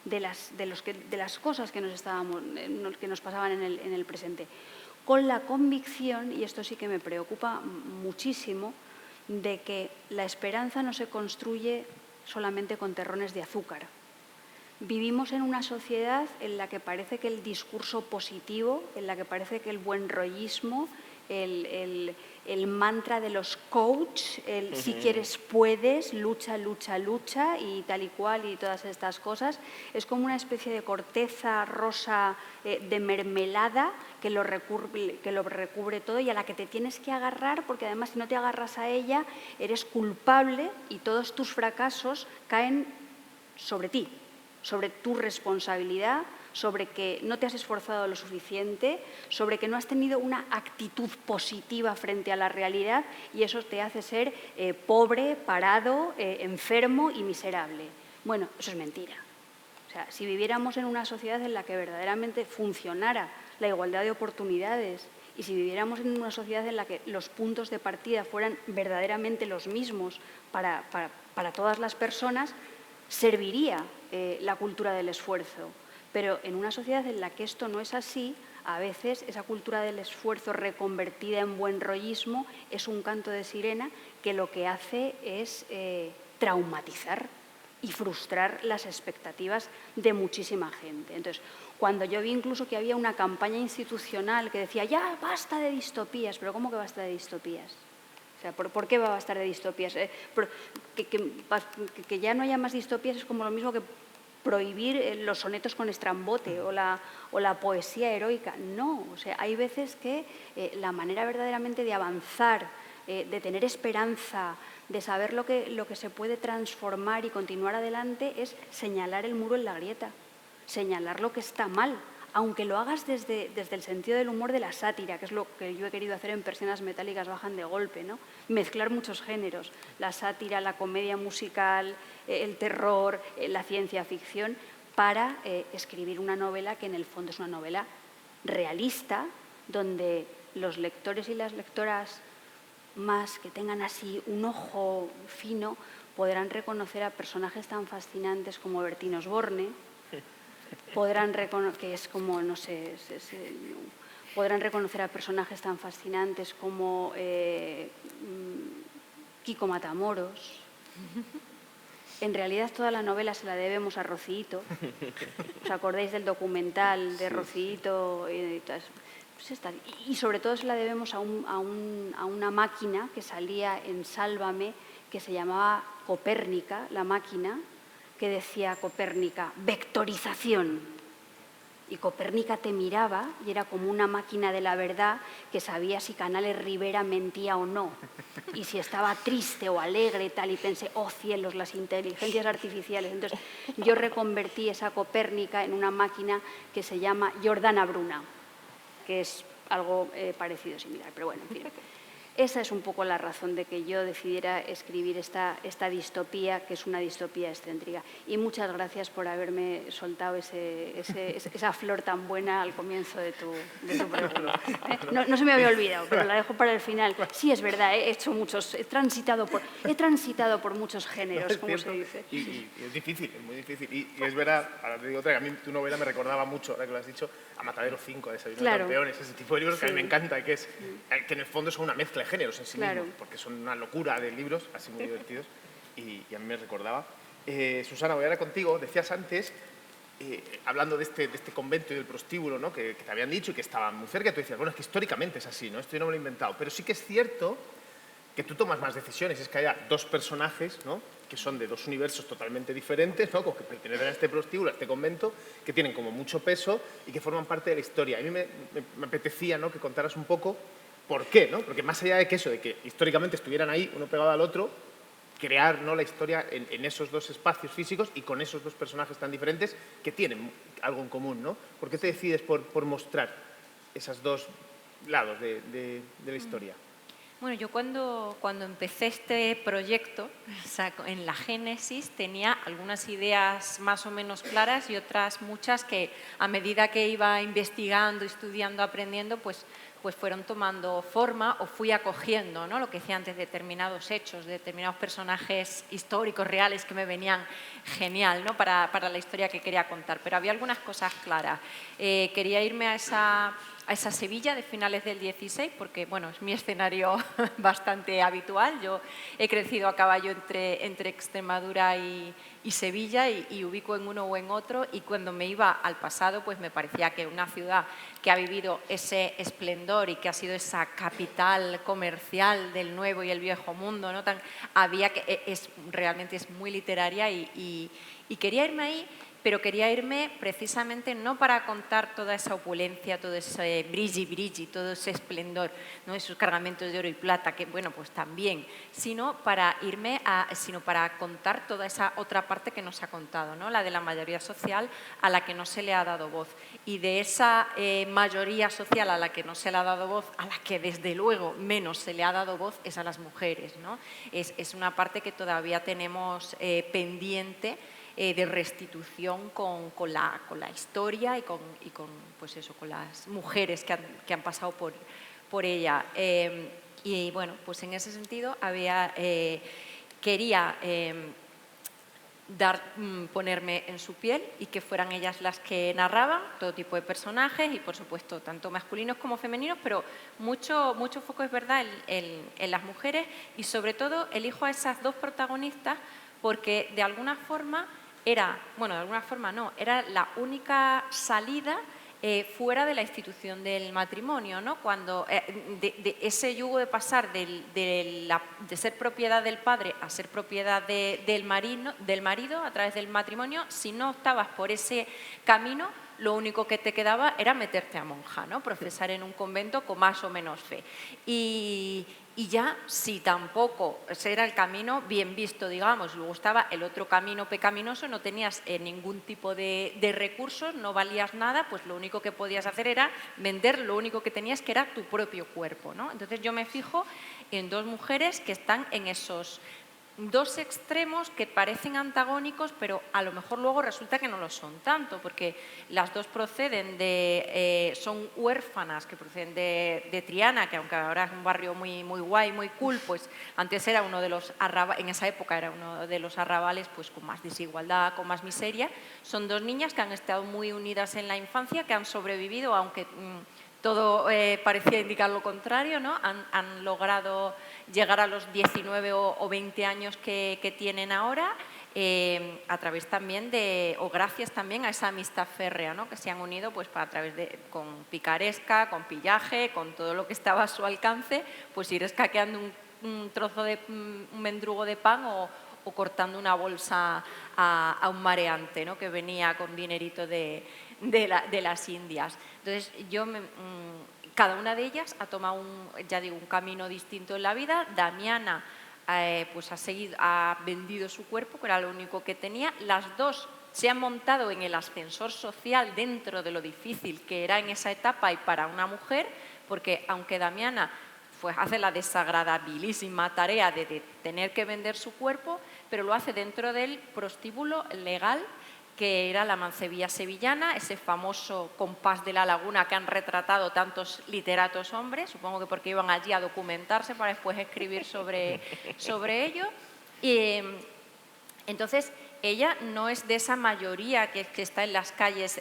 de las cosas que nos pasaban en el presente, con la convicción, y esto sí que me preocupa muchísimo, de que la esperanza no se construye solamente con terrones de azúcar. Vivimos en una sociedad en la que parece que el discurso positivo, en la que parece que el buen rollismo, el mantra de los coach, si quieres puedes, lucha, lucha, lucha y tal y cual y todas estas cosas, es como una especie de corteza rosa de mermelada que lo recubre todo y a la que te tienes que agarrar, porque además si no te agarras a ella eres culpable y todos tus fracasos caen sobre ti. sobre tu responsabilidad, sobre que no te has esforzado lo suficiente, sobre que no has tenido una actitud positiva frente a la realidad y eso te hace ser pobre, parado, enfermo y miserable. Bueno, eso es mentira. O sea, si viviéramos en una sociedad en la que verdaderamente funcionara la igualdad de oportunidades y si viviéramos en una sociedad en la que los puntos de partida fueran verdaderamente los mismos para todas las personas, serviría la cultura del esfuerzo. Pero en una sociedad en la que esto no es así, a veces esa cultura del esfuerzo reconvertida en buen rollismo es un canto de sirena que lo que hace es traumatizar y frustrar las expectativas de muchísima gente. Entonces, cuando yo vi incluso que había una campaña institucional que decía ya basta de distopías, pero ¿cómo que basta de distopías? O sea, ¿por qué va a bastar de distopías? Que ya no haya más distopías es como lo mismo que prohibir los sonetos con estrambote o la poesía heroica. No, o sea, hay veces que la manera verdaderamente de avanzar, de tener esperanza, de saber lo que se puede transformar y continuar adelante es señalar el muro en la grieta, señalar lo que está mal, aunque lo hagas desde el sentido del humor de la sátira, que es lo que yo he querido hacer en Persianas metálicas bajan de golpe, ¿no? Mezclar muchos géneros, la sátira, la comedia musical, el terror, la ciencia ficción, para escribir una novela que en el fondo es una novela realista, donde los lectores y las lectoras más que tengan así un ojo fino podrán reconocer a personajes tan fascinantes como Bertín Osborne, podrán reconocer a personajes tan fascinantes como Kiko Matamoros. En realidad toda la novela se la debemos a Rocíito. ¿Os acordáis del documental de Rocíito? Y sobre todo se la debemos a una máquina que salía en Sálvame, que se llamaba Copérnica, la máquina, que decía Copérnica, vectorización. Y Copérnica te miraba y era como una máquina de la verdad que sabía si Canales Rivera mentía o no. Y si estaba triste o alegre tal, y pensé, oh cielos, las inteligencias artificiales. Entonces yo reconvertí esa Copérnica en una máquina que se llama Jordana Bruna, que es algo parecido, similar, pero bueno, en fin. Esa es un poco la razón de que yo decidiera escribir esta distopía, que es una distopía excéntrica. Y muchas gracias por haberme soltado esa flor tan buena al comienzo de tu pregunta. No se me había olvidado, pero la dejo para el final. Sí, es verdad, he transitado por muchos géneros, como se dice. Y es difícil, es muy difícil. Y es verdad, ahora te digo otra, que a mí tu novela me recordaba mucho, ahora que lo has dicho, a Matadero 5, a Desayuno de Campeones, ese tipo de libros que a mí me encanta, que en el fondo son una mezcla de géneros en sí mismos, porque son una locura de libros, así muy divertidos, y a mí me recordaba. Susana, voy ahora contigo. Decías antes, hablando de este convento y del prostíbulo, ¿no? que te habían dicho y que estaban muy cerca, tú decías, bueno, es que históricamente es así, ¿no? Esto yo no me lo he inventado, pero sí que es cierto que tú tomas más decisiones, es que haya dos personajes, ¿no? que son de dos universos totalmente diferentes, ¿no? que pertenecen a este prostíbulo, a este convento, que tienen como mucho peso y que forman parte de la historia. A mí me apetecía, ¿no? que contaras un poco por qué, ¿no? Porque más allá de que eso, de que históricamente estuvieran ahí uno pegado al otro, crear, ¿no? la historia en esos dos espacios físicos y con esos dos personajes tan diferentes que tienen algo en común, ¿no? ¿Por qué te decides por mostrar esos dos lados de la historia? Bueno, yo cuando empecé este proyecto, o sea, en la génesis, tenía algunas ideas más o menos claras y otras muchas que a medida que iba investigando, estudiando, aprendiendo, pues fueron tomando forma o fui acogiendo, ¿no? Lo que decía antes, determinados hechos, determinados personajes históricos, reales, que me venían genial, ¿no? para la historia que quería contar. Pero había algunas cosas claras. Quería irme a esa Sevilla de finales del 16, porque bueno, es mi escenario bastante habitual. Yo he crecido a caballo entre Extremadura y Sevilla y ubico en uno o en otro, y cuando me iba al pasado pues me parecía que una ciudad que ha vivido ese esplendor y que ha sido esa capital comercial del nuevo y el viejo mundo, ¿no? Realmente es muy literaria y quería irme ahí. pero quería irme precisamente no para contar toda esa opulencia, todo ese brilli, todo ese esplendor, ¿no? Esos cargamentos de oro y plata, que bueno, pues también, sino para contar toda esa otra parte que no se ha contado, ¿no? La de la mayoría social a la que no se le ha dado voz. Y de esa mayoría social a la que no se le ha dado voz, a la que desde luego menos se le ha dado voz, es a las mujeres, ¿no? Es una parte que todavía tenemos pendiente de restitución con la historia y con las mujeres que han pasado por ella. Y bueno, pues en ese sentido quería ponerme en su piel y que fueran ellas las que narraban todo tipo de personajes y, por supuesto, tanto masculinos como femeninos, pero mucho foco es verdad en las mujeres, y sobre todo elijo a esas dos protagonistas porque de alguna forma era la única salida fuera de la institución del matrimonio, ¿no? Cuando de ese yugo de pasar de ser propiedad del padre a ser propiedad del marido a través del matrimonio, si no optabas por ese camino, lo único que te quedaba era meterte a monja, ¿no? Profesar en un convento con más o menos fe. Y ya, si tampoco ese era el camino bien visto, digamos, luego estaba el otro camino pecaminoso, no tenías ningún tipo de recursos, no valías nada, pues lo único que podías hacer era vender lo único que tenías, que era tu propio cuerpo, ¿no? Entonces yo me fijo en dos mujeres que están en esos dos extremos que parecen antagónicos, pero a lo mejor luego resulta que no lo son tanto, porque las dos son huérfanas, que proceden de Triana, que aunque ahora es un barrio muy guay, muy cool, pues antes era en esa época era uno de los arrabales pues con más desigualdad, con más miseria. Son dos niñas que han estado muy unidas en la infancia, que han sobrevivido, aunque todo parecía indicar lo contrario, ¿no? Han logrado llegar a los 19 o 20 años que tienen ahora, a través también gracias también a esa amistad férrea, ¿no? Que se han unido pues con picaresca, con pillaje, con todo lo que estaba a su alcance, pues ir escaqueando un mendrugo de pan o cortando una bolsa a un mareante, ¿no? Que venía con dinerito de las Indias. Entonces, cada una de ellas ha tomado un camino distinto en la vida. Damiana pues ha vendido su cuerpo, que era lo único que tenía. Las dos se han montado en el ascensor social dentro de lo difícil que era en esa etapa y para una mujer, porque aunque Damiana pues hace la desagradabilísima tarea de tener que vender su cuerpo, pero lo hace dentro del prostíbulo legal, que era la mancebía sevillana, ese famoso compás de la laguna que han retratado tantos literatos hombres, supongo que porque iban allí a documentarse para después escribir sobre ello. Y entonces, ella no es de esa mayoría que está en las calles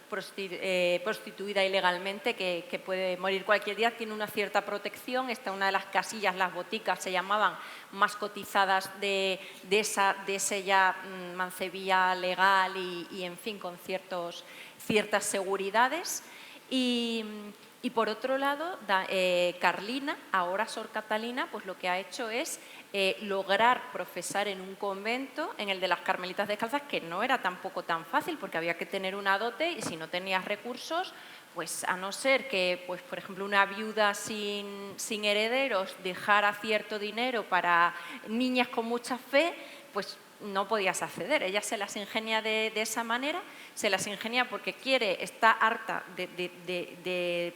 prostituida ilegalmente, que puede morir cualquier día, tiene una cierta protección. Está una de las casillas, las boticas se llamaban, más cotizadas de esa ya mancebía legal y en fin, con ciertas seguridades. Y por otro lado, Carlina, ahora Sor Catalina, pues lo que ha hecho es lograr profesar en un convento, en el de las Carmelitas Descalzas, que no era tampoco tan fácil, porque había que tener una dote, y si no tenías recursos, pues a no ser que, pues, por ejemplo, una viuda sin herederos dejara cierto dinero para niñas con mucha fe, pues no podías acceder. Ella se las ingenia de esa manera, se las ingenia porque está harta de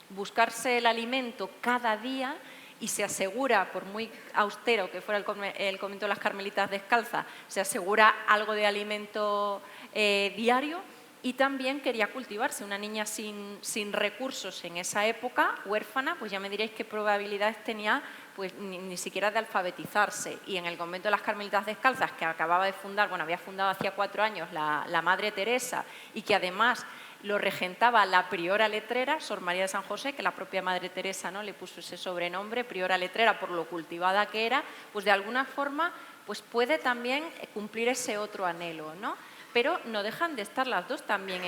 buscarse el alimento cada día, y se asegura, por muy austero que fuera el convento de las Carmelitas Descalzas, se asegura algo de alimento diario. Y también quería cultivarse. Una niña sin recursos en esa época, huérfana, pues ya me diréis qué probabilidades tenía, pues ni siquiera de alfabetizarse. Y en el convento de las Carmelitas Descalzas, que acababa de fundar, había fundado hacía 4 años la Madre Teresa, y que además lo regentaba la priora letrera, Sor María de San José, que la propia Madre Teresa, ¿no?, le puso ese sobrenombre, priora letrera, por lo cultivada que era, pues de alguna forma pues puede también cumplir ese otro anhelo, ¿no? Pero no dejan de estar las dos también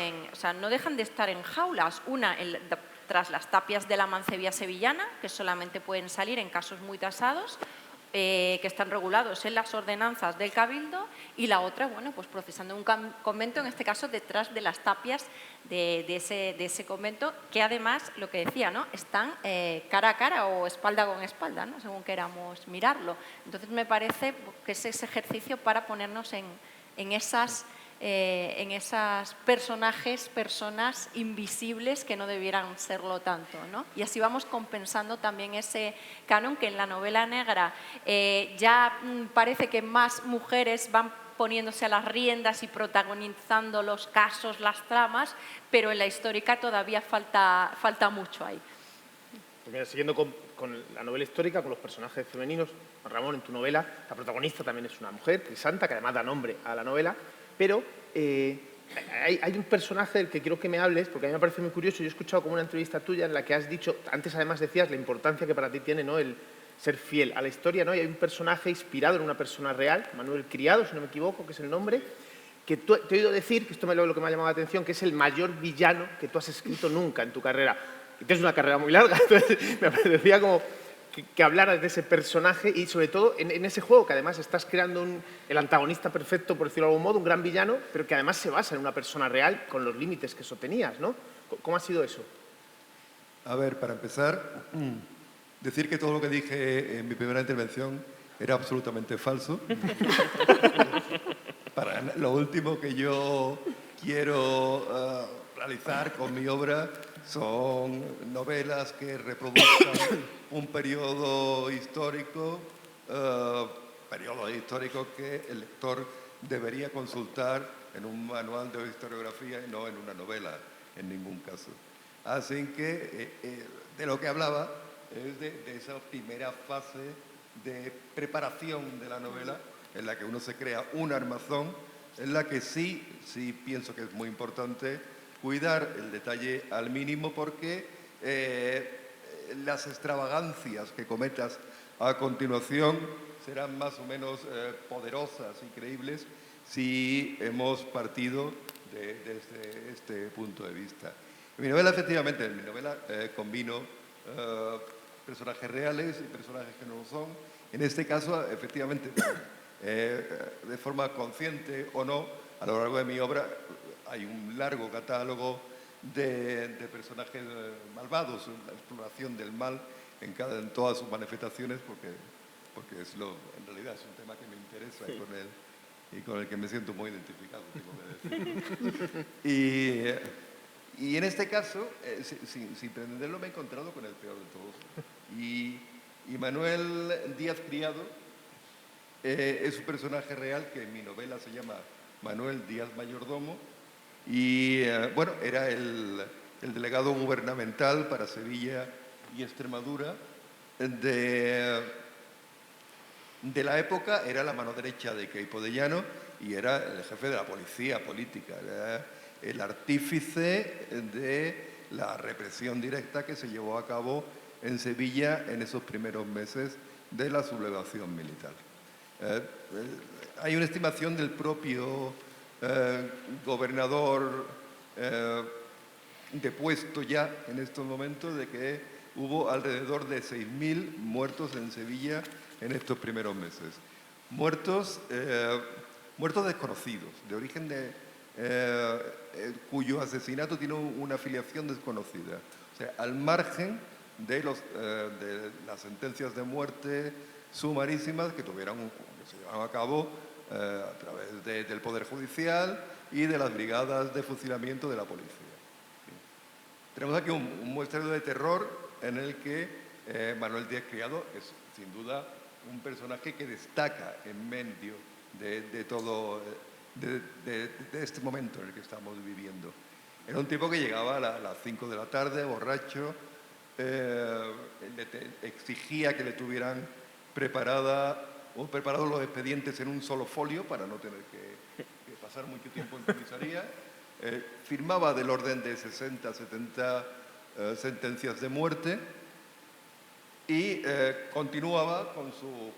no dejan de estar en jaulas, una tras las tapias de la mancebía sevillana, que solamente pueden salir en casos muy tasados, que están regulados en las ordenanzas del Cabildo, y la otra, bueno, pues procesando un convento, en este caso detrás de las tapias de ese convento, que además, lo que decía, ¿no?, están cara a cara o espalda con espalda, ¿no?, según queramos mirarlo. Entonces me parece que es ese ejercicio para ponernos en esas personas invisibles que no debieran serlo tanto, ¿no? Y así vamos compensando también ese canon que en la novela negra ya parece que más mujeres van poniéndose a las riendas y protagonizando los casos, las tramas, pero en la histórica todavía falta mucho ahí. Pues mira, siguiendo con la novela histórica, con los personajes femeninos, Ramón, en tu novela, la protagonista también es una mujer, Crisanta, que además da nombre a la novela, pero hay un personaje del que quiero que me hables, porque a mí me parece muy curioso. Yo he escuchado como una entrevista tuya en la que has dicho, antes además decías la importancia que para ti tiene, ¿no?, el ser fiel a la historia, ¿no? Y hay un personaje inspirado en una persona real, Manuel Criado, si no me equivoco, que es el nombre, que te he oído decir, que esto es lo que me ha llamado la atención, que es el mayor villano que tú has escrito nunca en tu carrera. Y tienes una carrera muy larga, entonces me parecía como que hablaras de ese personaje y sobre todo en ese juego que además estás creando el antagonista perfecto, por decirlo de algún modo, un gran villano, pero que además se basa en una persona real con los límites que eso tenías, ¿no? ¿Cómo ha sido eso? A ver, para empezar, decir que todo lo que dije en mi primera intervención era absolutamente falso. Para lo último que yo quiero realizar con mi obra son novelas que reproduzcan un periodo histórico que el lector debería consultar en un manual de historiografía y no en una novela, en ningún caso. Así que de lo que hablaba es de esa primera fase de preparación de la novela, en la que uno se crea un armazón, en la que sí pienso que es muy importante cuidar el detalle al mínimo, porque las extravagancias que cometas a continuación serán más o menos poderosas y creíbles si hemos partido desde este punto de vista. En mi novela, efectivamente, combino personajes reales y personajes que no lo son. En este caso, efectivamente, de forma consciente o no, a lo largo de mi obra hay un largo catálogo de personajes malvados, la exploración del mal en todas sus manifestaciones, porque en realidad es un tema que me interesa y con el que me siento muy identificado, tengo que decir. Y en este caso, sin pretenderlo, me he encontrado con el peor de todos. Y Manuel Díaz Criado es un personaje real que en mi novela se llama Manuel Díaz Mayordomo, y bueno, era el delegado gubernamental para Sevilla y Extremadura de la época. Era la mano derecha de Queipo de Llano y era el jefe de la policía política, era el artífice de la represión directa que se llevó a cabo en Sevilla en esos primeros meses de la sublevación militar. Hay una estimación del propio gobernador depuesto ya en estos momentos de que hubo alrededor de 6.000 muertos en Sevilla en estos primeros meses. Muertos desconocidos, de origen cuyo asesinato tiene una afiliación desconocida. O sea, al margen de las sentencias de muerte sumarísimas que se llevaron a cabo a través del Poder Judicial y de las brigadas de fusilamiento de la policía. Tenemos aquí un muestreo de terror en el que Manuel Díaz Criado es, sin duda, un personaje que destaca en medio de todo de este momento en el que estamos viviendo. Era un tipo que llegaba a las 5 de la tarde, borracho, exigía que le tuvieran preparados los expedientes en un solo folio para no tener que pasar mucho tiempo en comisaría. Firmaba del orden de 60, 70 sentencias de muerte y continuaba con su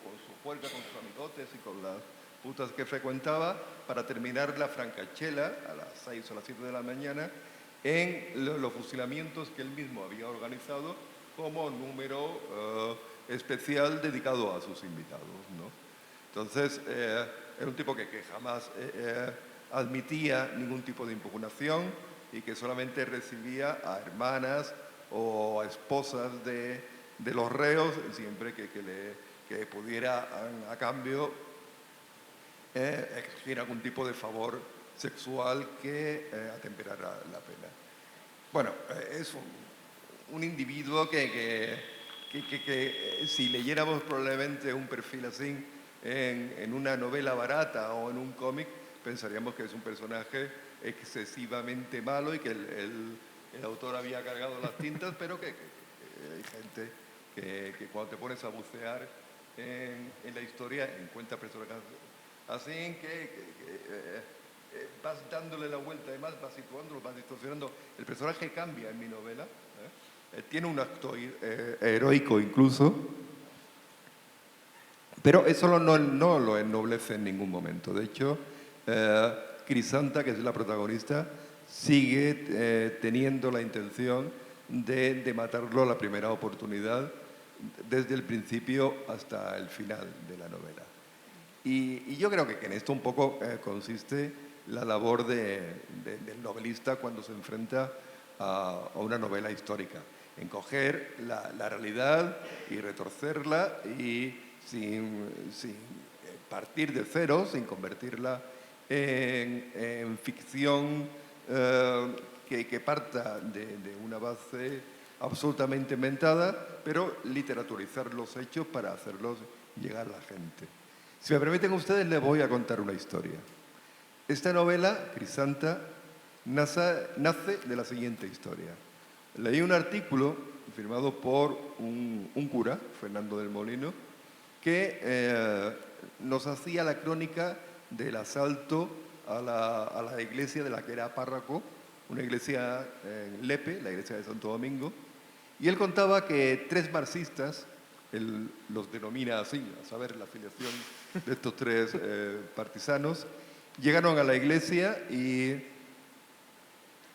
juerga, con sus amigotes y con las putas que frecuentaba para terminar la francachela a las 6 o las 7 de la mañana en los fusilamientos que él mismo había organizado como número especial dedicado a sus invitados, ¿no? Entonces, era un tipo que jamás admitía ningún tipo de impugnación y que solamente recibía a hermanas o a esposas de los reos siempre que pudiera a cambio exigir algún tipo de favor sexual que atemperara la pena. Bueno, es un individuo que si leyéramos probablemente un perfil así en una novela barata o en un cómic, pensaríamos que es un personaje excesivamente malo y que el autor había cargado las tintas, pero que hay gente que cuando te pones a bucear en la historia encuentra personajes así vas dándole la vuelta, además vas situándolo, vas distorsionando. El personaje cambia en mi novela, tiene un acto heroico incluso, pero eso no lo ennoblece en ningún momento. De hecho, Crisanta, que es la protagonista, sigue teniendo la intención de matarlo a la primera oportunidad, desde el principio hasta el final de la novela. Y yo creo que en esto un poco consiste la labor del novelista cuando se enfrenta a una novela histórica, en coger la realidad y retorcerla y sin partir de cero, sin convertirla en ficción que parta de una base absolutamente inventada, pero literaturizar los hechos para hacerlos llegar a la gente. Si me permiten ustedes, les voy a contar una historia. Esta novela, Crisanta, nace de la siguiente historia. Leí un artículo firmado por un cura, Fernando del Molino, que nos hacía la crónica del asalto a la iglesia de la que era párroco, una iglesia en Lepe, la iglesia de Santo Domingo, y él contaba que 3 marxistas, él los denomina así, a saber, la afiliación de estos 3 partisanos, llegaron a la iglesia y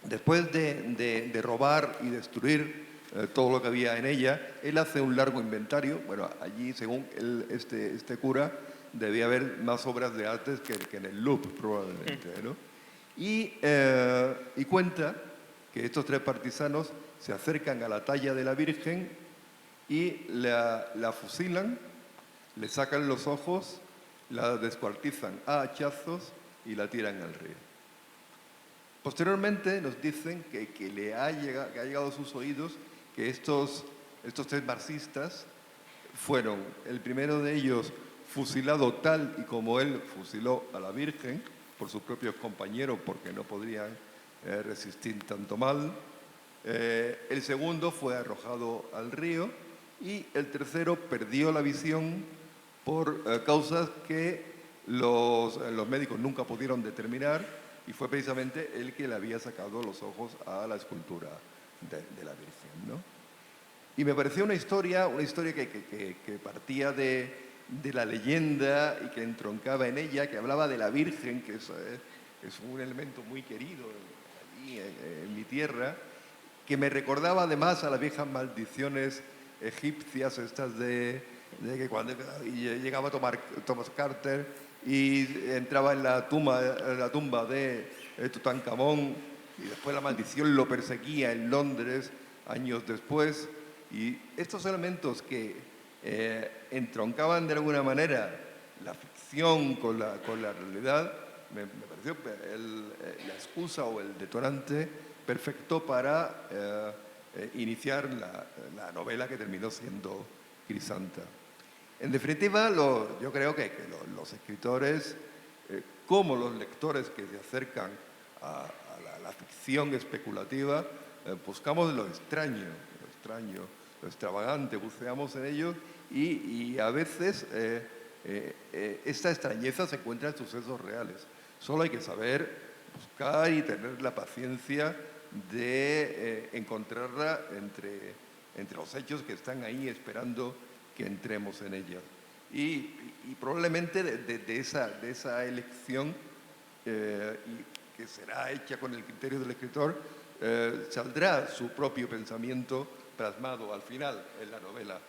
después de robar y destruir todo lo que había en ella, él hace un largo inventario. Bueno, allí, según este cura, debía haber más obras de arte que en el Louvre, probablemente, ¿no? Y cuenta que estos 3 partisanos se acercan a la talla de la Virgen y la fusilan, le sacan los ojos, la descuartizan a hachazos y la tiran al río. Posteriormente nos dicen que ha llegado a sus oídos que estos 3 marxistas fueron, el primero de ellos fusilado tal y como él fusiló a la Virgen por sus propios compañeros porque no podrían resistir tanto mal. El segundo fue arrojado al río y el tercero perdió la visión por causas que los médicos nunca pudieron determinar, y fue precisamente el que le había sacado los ojos a la escultura de la Virgen, ¿no? Y me pareció una historia que partía de la leyenda y que entroncaba en ella, que hablaba de la Virgen, que es un elemento muy querido allí en mi tierra, que me recordaba además a las viejas maldiciones egipcias, estas de que cuando llegaba Thomas Carter y entraba en la tumba de Tutankamón, y después la maldición lo perseguía en Londres años después. Y estos elementos que entroncaban de alguna manera la ficción con la realidad, me pareció la excusa o el detonante perfecto para iniciar la novela que terminó siendo Crisanta. En definitiva, yo creo que los escritores, como los lectores que se acercan a la ficción especulativa, buscamos lo extraño, lo extravagante, buceamos en ello y a veces esta extrañeza se encuentra en sucesos reales. Solo hay que saber buscar y tener la paciencia de encontrarla entre los hechos que están ahí esperando que entremos en ella. Y probablemente de esa elección, y que será hecha con el criterio del escritor, saldrá su propio pensamiento plasmado al final en la novela.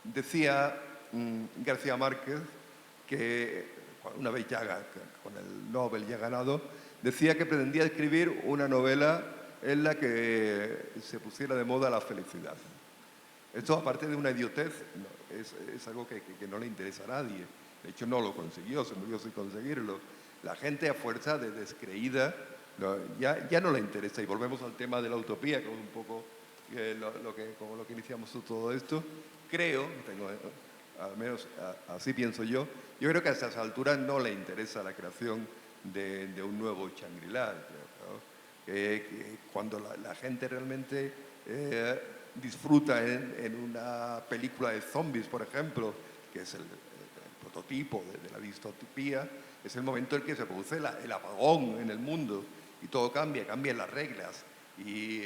Decía García Márquez que, una vez ya con el Nobel ya ganado, decía que pretendía escribir una novela en la que se pusiera de moda la felicidad. Esto, aparte de una idiotez, es algo que no le interesa a nadie. De hecho, no lo consiguió, se murió sin conseguirlo. La gente, a fuerza de descreída, ya no le interesa. Y volvemos al tema de la utopía, que es un poco como lo que iniciamos todo esto. Creo, al menos así pienso yo creo que a estas alturas no le interesa la creación de un nuevo Shangri-La. Que cuando la gente realmente disfruta en una película de zombies, por ejemplo, que es el prototipo de la distopía, es el momento en que se produce el apagón en el mundo y todo cambian las reglas y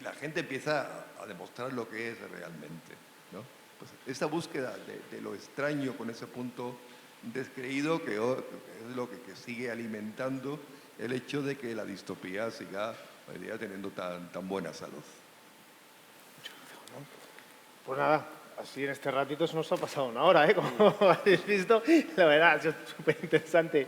la gente empieza a demostrar lo que es realmente, ¿no? Pues esta búsqueda de lo extraño con ese punto descreído que es lo que sigue alimentando el hecho de que la distopía siga hoy día teniendo tan buena salud. Pues nada, así en este ratito se nos ha pasado una hora, ¿eh? Como habéis visto, la verdad ha sido súper interesante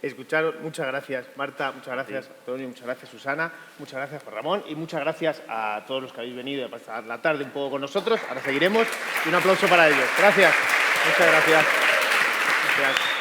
escucharos. Muchas gracias, Marta, muchas gracias, Antonio, muchas gracias, Susana, muchas gracias, Juan Ramón, y muchas gracias a todos los que habéis venido a pasar la tarde un poco con nosotros. Ahora seguiremos y un aplauso para ellos. Gracias, muchas gracias. Gracias.